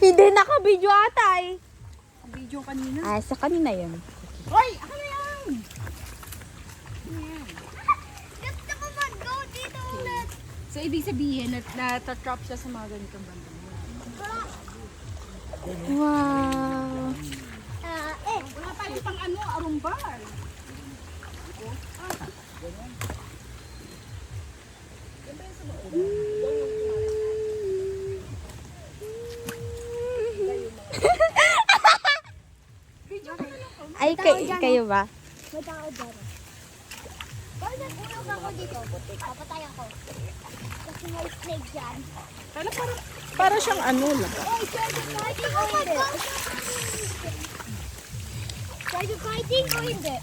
Hindi naka-video ata eh. Video kanina. Ah, sa kanina yun. Hoy! Ako na yan! Gusto ko mag-go dito ulit. So, ibig sabihin, natatrap siya sa mga ganitong banda. Wow. Wala tayo pang ano, arumbar. Ay, kayo ba? May tao dyan. Bakit nag-ulog ako dito? Papatay ako. Kasi may snake dyan. Para siyang ano lang. Hey, try to fighting o hindi? Try to fighting o hindi?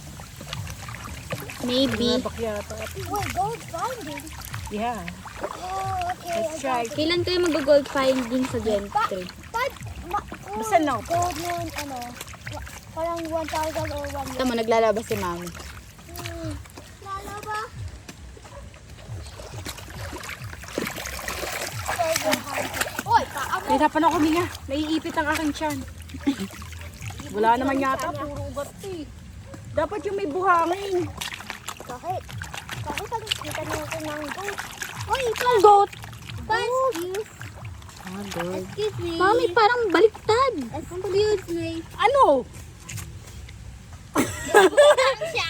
Maybe. Bakyata. Wait, gold finding? Yeah. Oh, okay. Let's try. Kailan kayo mag-gold finding sa Gentry? Basta na. Gold nun, ano, parang 1,000 or 1 Tama, naglalabas si mami. Lalo ba? Oy, paamo. Nahirapan ako huminga. Naiipit ang aking tiyan. Wala naman yata. Puro ugat eh. Dapat yung may buhangin. Bakit? Bakit ang kita niyo ko ng goat? Oy, Ang goat. excuse. Ah, goat. Excuse me. Mami, parang baliktad. Excuse me. Ano? Parang siya.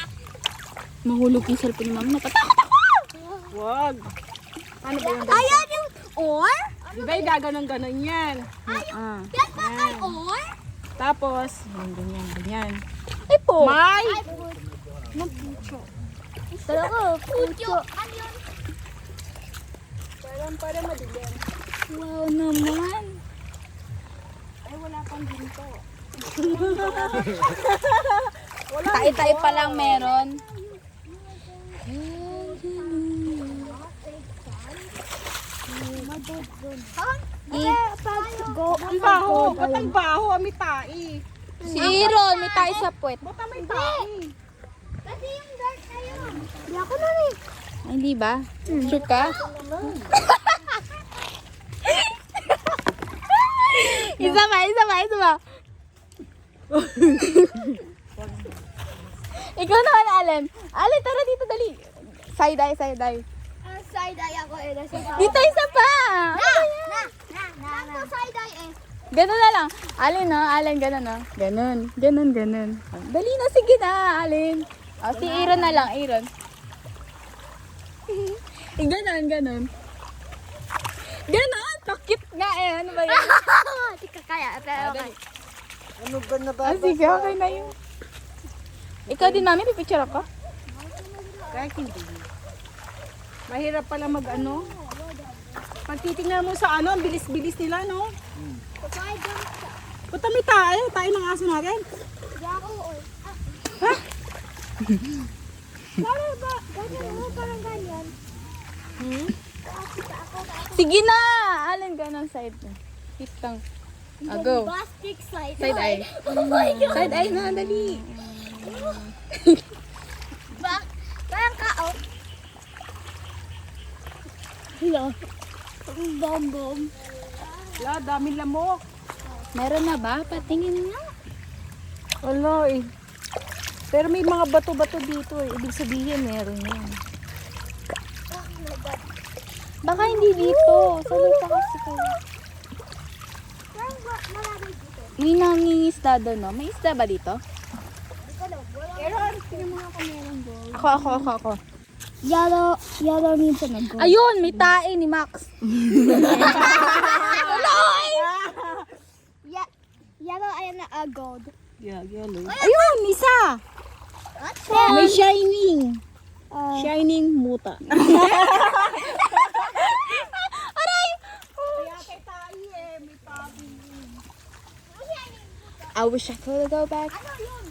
Mahulog yung cellphone ni mami. Natatakot ako! Wag. Ano ba yung Ayan yung or? Di ba yung gaganon-ganon yan? Ah. Yan ba ay or? Tapos, ganyan, ganyan. Ay po. May! Ay, pucho. Talaga, pucho. Ano yun? Para madilim. Wow naman. Ay, wala pang ginto. Tayo-tayo pa lang meron. Ang baho. Ba't ang baho? May tai. Si Aaron, may tayo sa puwet. Ba't may tai? Kasi yung dark na yun. Hindi ako na rin. Ay, hindi ba? Sure ka? Isa pa. Ikaw naman, Allen. Allen, tara dito, dali. Side-eye. Side-eye ako eh. Nasa Dito, isa pa. Nasa side-eye eh. Ganun na lang. Allen, ganun na. Ganun. Dali na, sige na, Allen. Oh, si Aaron na lang, Aaron. Ganun. Pakit nga eh. Ano ba yan? Hindi ka kaya. Pero okay. Ano ba na ba? Sige, okay na yun. Ikaw din, mami, pipicture ako? Kahit hindi. Mahirap pala mag-ano. Pag titingnan mo sa ano, ang bilis-bilis nila, no? Ba't may tayo? Tayo ng aso natin? Parang ba? Ganyan mo, parang ganyan. Sige na! Allen, ganun side na. Hit lang. Go. Bombastic side. Side-eye. Oh my God. Side-eye na, dali. Parang kao. Hello. Bom. Wala, daming lamok. Meron na ba? Patingin na. Wala eh. Pero may mga bato-bato dito eh. Ibig sabihin, meron yan. Baka hindi dito. Salita kasi kayo. Parang marami dito. May nangingisda doon, no? May isda ba dito? Pero, tingnan mo nga kung meron doon. Ako. Yellow means a gold. Ayun, may tae ni Max. Yellow and a gold. Yeah, yellow. Ayun, isa. May shining. Shining muta. Aray! Kaya kay tayo eh, may pabi. I wish I could go back. Ano yun?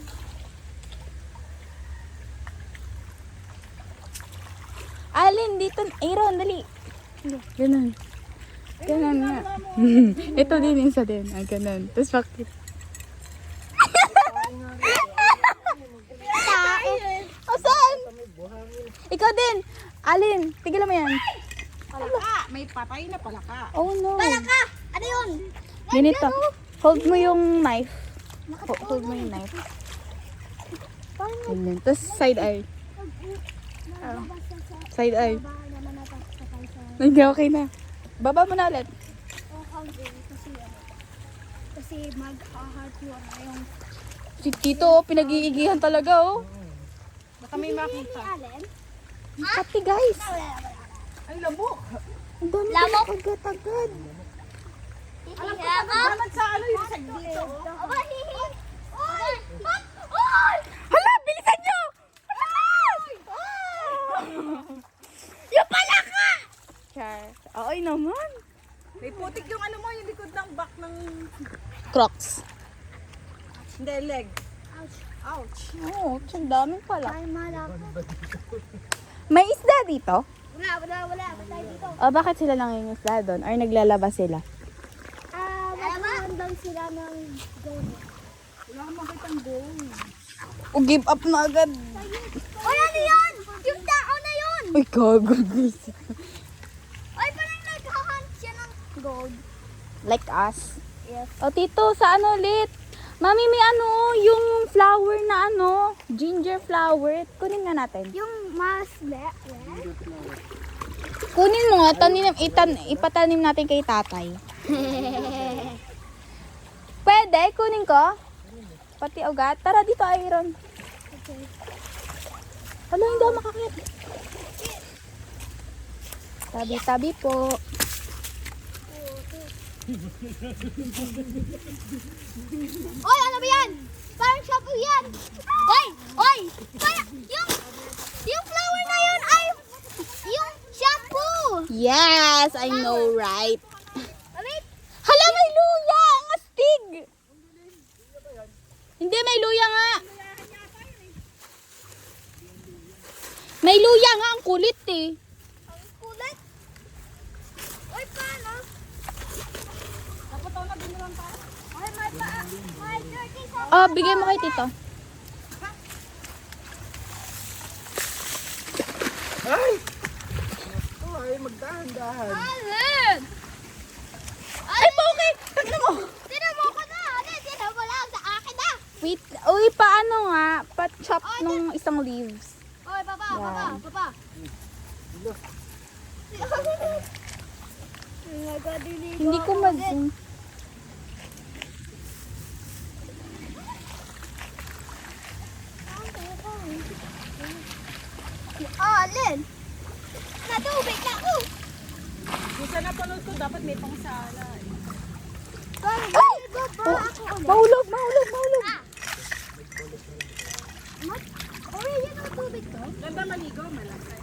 Alin, dito. Aaron, dali. Ganun. Ganun nga. Ito din, isa din. Ah, ganun. Tapos bakit? Saan? Ikaw din. Alin, tigilan mo yan. Palaka. May patay na palaka. Oh no. Palaka! Ano yun? Ganito. Hold mo yung knife. Hold mo yung knife. Ganyan. Tapos side eye. Side eye. Hindi, okay na. Baba mo na ulit. Kasi mag-heart yun yung Si Tito, pinag-iigihan talaga, oh. Baka may makita. Allen. Pati, guys. Ay, lamok. Ang dami Lamok. agad-agad. Alam ko pa nagdaman sa ano yung sa dito. Aba, hihi. Oy! Oy! Hala, bilisan nyo! Hala! Yung pala ka! Char. Ay naman. May putik yung ano mo, yung likod ng back ng... Crocs. Hindi, leg. Ouch. Ouch. Oo, ang daming pala. Ay, malak. May isda dito? Wala. Patay dito. O bakit sila lang yung isda doon? Or naglalabas sila? Magkaroon daw sila ng gold. Wala kang makitang gold. O give up na agad. Oy, ano yun? Yung tao na yun! Uy, gago guys. Oy, parang naghahunt siya ng gold. Like us. Yes. O tito, sa ano ulit? Mami, may ano, yung flower na ano, ginger flower. Kunin nga natin. Yung mas Kunin mo nga, ipatanim natin kay tatay. Pwede, kunin ko. Pati ugat. Tara dito, Iron. Okay. Hala, hindi ako makakit. Tabi-tabi po. Oy, ano ba yan? Parang shampoo yan. Oy! Parang yung flower na yun ay yung shampoo. Yes, I know, right? Wait. Hala, may luya! Ang astig! Hindi, may luya nga. May luya nga, ang kulit eh. Ang kulit. Oy, paano? Dapat ako na binulang tayo. Oy, may paa. May dirty sa... Oh, bigay mo kay tito. Ay! Ay, magdahan-dahan. Alin! Ay, okay! Tignan mo! Tinan mo ko na! Tinan mo lang sa akin na! Wait, uy, paano nga? Pa-chop nung isang leaves. Oy, papa! Hindi ko mag-zoom. Alin! Natubig na ako! Yung sa napanood ko, dapat may pangsala. Ay! Go pa ako ulit. Mahulog! Oy, yun ang tubig to? Ganda maligo, malaki.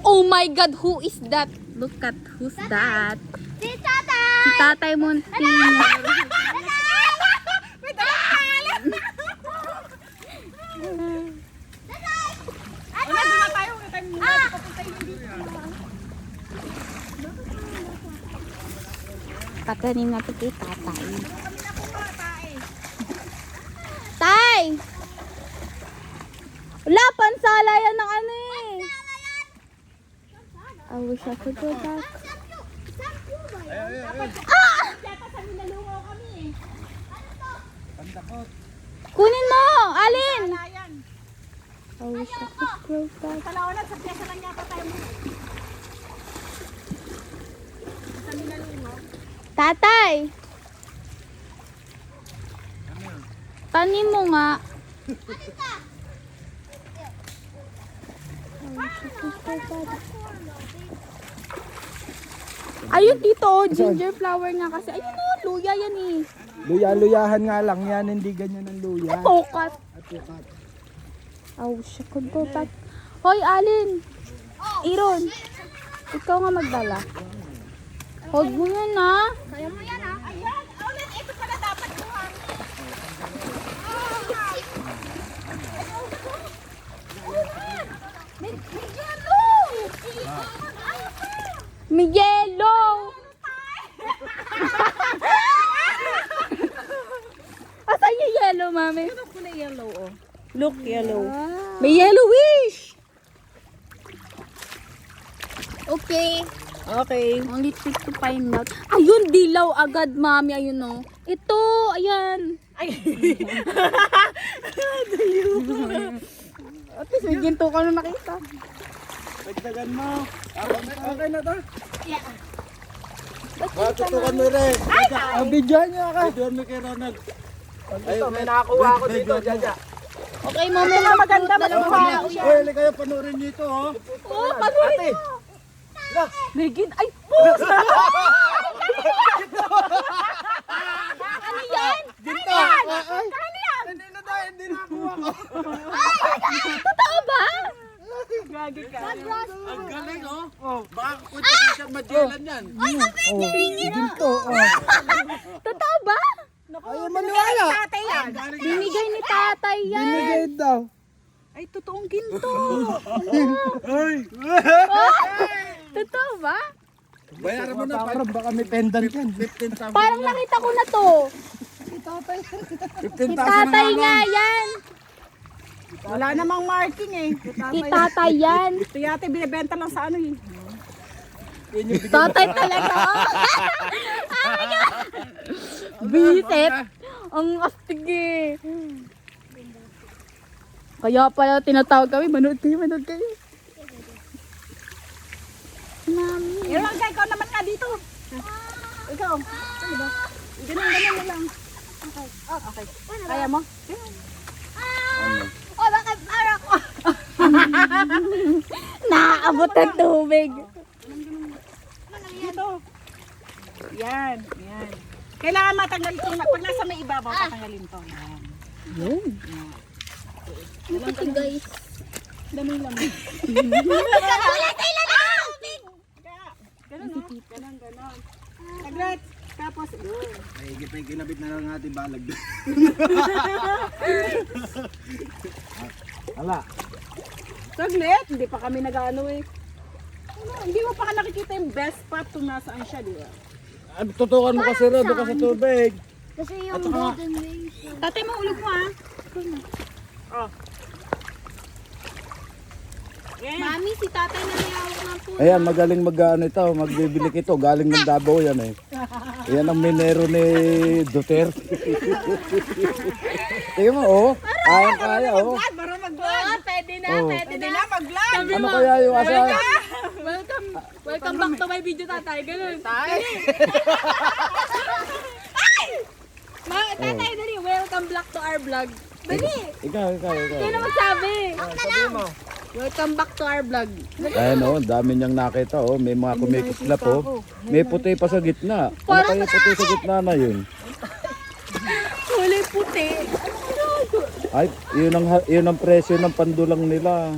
Oh my God, who is that? Look at who's that? Si Tata! Si Tatay Monting. Una, doon na tayo. Huwag tayo muna. Papunta yung dito. Patanim natin kay Tatay. Kami na po mga tae. Tay! Wala, pansala yan ng ano eh. I wish I could go back. Yata sa nilalungaw kami eh. Kunin mo! Alin? Malayan. I wish I could go back. Palawanan, sa pyesa lang yata tayo muna. Sa nilalungaw. Tatay! Tanim mo nga. Ayun dito, ginger flower nga kasi. Ayun o, luya yan eh. Luya-luyahan nga lang yan, hindi ganyan ang luya. Focus. At yukat. Oh, siya could go back. Hoy, Alin. Iron. Ikaw nga magdala. Hold mo yan ha. Kaya mo yan ha? Ayan, ulit. Ito pala dapat yung hangin. May yellow. Asan yung yellow, mami? Ano kulay yellow oh? Look, yellow. May yellowish. Okay. Okay. Only trick to find out. Ayun, dilaw agad, mami. Ayun, no. Ito, ayan. Ay. At least may ginto ka na nakita. Dagdagan mo. Okay na to. Yeah. Tutukan mo rin. Bidyan niya ka. Bidyan mo kay Ronald. Dito, may nakakuha ako dito, Jaja. Okay, mami. Ito na maganda, maganda. Oy, kayo panoorin niyo ito, oh. Oh, panurin mo. Megin, ay, ano yan? Ginto. Ay. Hindi na tayo, hindi nakakuha ko. Totoo ba? Gagi ka. Ang galing, oh. Baka kunti ko siya Magellan yan. Ginto, oh. Totoo ba? Ayaw maniwala. Tatay yan. Binigay ni tatay yan. Binigay daw. Ay, totoong ginto. Ay. Totoo ba? Bayaran mo na. Parang baka may pendant yan. 15,000. Parang nakita ko na to. 15,000 Si tatay nga yan. Wala namang marking eh. Si tatay yan. Ito yata binibenta lang sa ano eh. Tatay talaga. Bisit. Ang astig eh. Kaya pala tinatawag kami. Manood kayo, manood kayo. Mami. Yan lang, ikaw naman nga dito. Ikaw. Ano ba? Ganun na lang. Okay. Oh, okay. Kaya mo? Oh, bakit parang ako? Nakaabot ng tubig. Dito. Yan. Yan. Kailangan matanggal ito. Pag nasa may ibabaw, tatanggalin to. Yan. Yun. Ito guys. Dami lang. Ganun, no? Ganun, ganun. Saglit. Tapos, yun. Ay, ginabit na lang natin balag. Ala. Saglit. Hindi pa kami nag-ano eh. Ano, hindi mo pa ka nakikita yung best spot kung nasaan siya, di ba? Tutukan mo kasi rin, doon ka sa tubig. Kasi yung golden wings. Tatay, mahulog mo ah. Oh. Yan. Mami, si tatay na niyawak ng puno. Ayan, magaling ito, magbibilik ito, galing ng Davao yan eh. Yan ang minero ni Duterte. Tingnan mo, oh. Kaya, oh. Para mag-vlog. Pwede na, Oh. pwede Hindi na. na mag-vlog. Ano kaya yung asa? Welcome back to my video, tatay. Ganun. Tay. Tatay, dali. Welcome back to our vlog. Dali. Ikaw. Sino magsabi? Welcome back to our vlog. Ayan, oh, dami niyang nakita, oh. May mga kumikislap, oh. May puti pa sa gitna. Ano kaya puti sa gitna na yun? Kulay puti. Ay, yun ang presyo ng pandulang nila.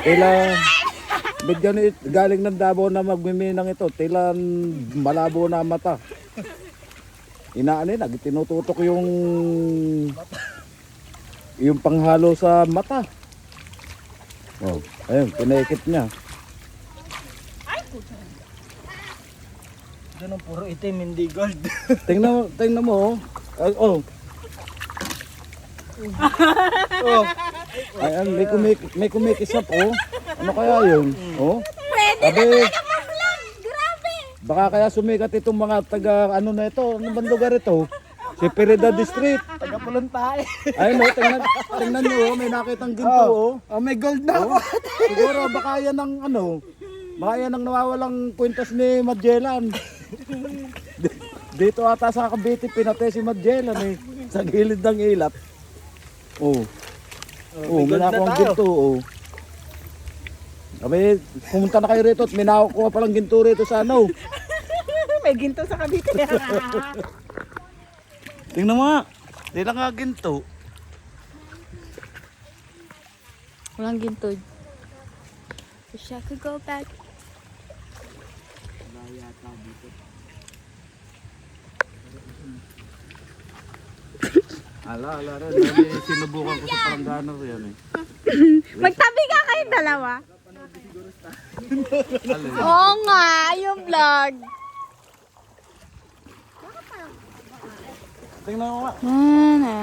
Tila, bigyan galing ng Davao na magmiminang ito. Tila malabo na ang mata. Inaano yun, tinututok yung panghalo sa mata. Oh, ayun, pinekit niya. Diyan ang puro itim, hindi gold. tingnan mo, oh. Oh. Ay, may kumikisap, oh. Ano kaya yun? Oh. Pwede na mag-vlog. Grabe. Baka kaya sumikat itong mga taga, ano na ito, ano bang lugar ito? Si Pereda District. Taga Pulantay. Ay, no, tingnan niyo, oh, may nakitang ginto, oh. Oh, may gold na ako. Siguro, baka yan ang, baka yan ang nawawalang kwintas ni Magellan. Dito ata sa Cavite, pinatay si Magellan, eh. Sa gilid ng ilap. Oh. Oh, may nakuha ginto, oh. Sabi, pumunta na kayo rito at may nakuha palang ginto rito sa ano. May ginto sa Cavite. Tingnan mo nga. Di lang nga ginto. Walang ginto. Wish I could go back. Ala rin. Sinubukan ko sa palanggana ko yan eh. Magtabi ka kayong dalawa. Oo nga, yung vlog. Tingnan mo nga. Na, na.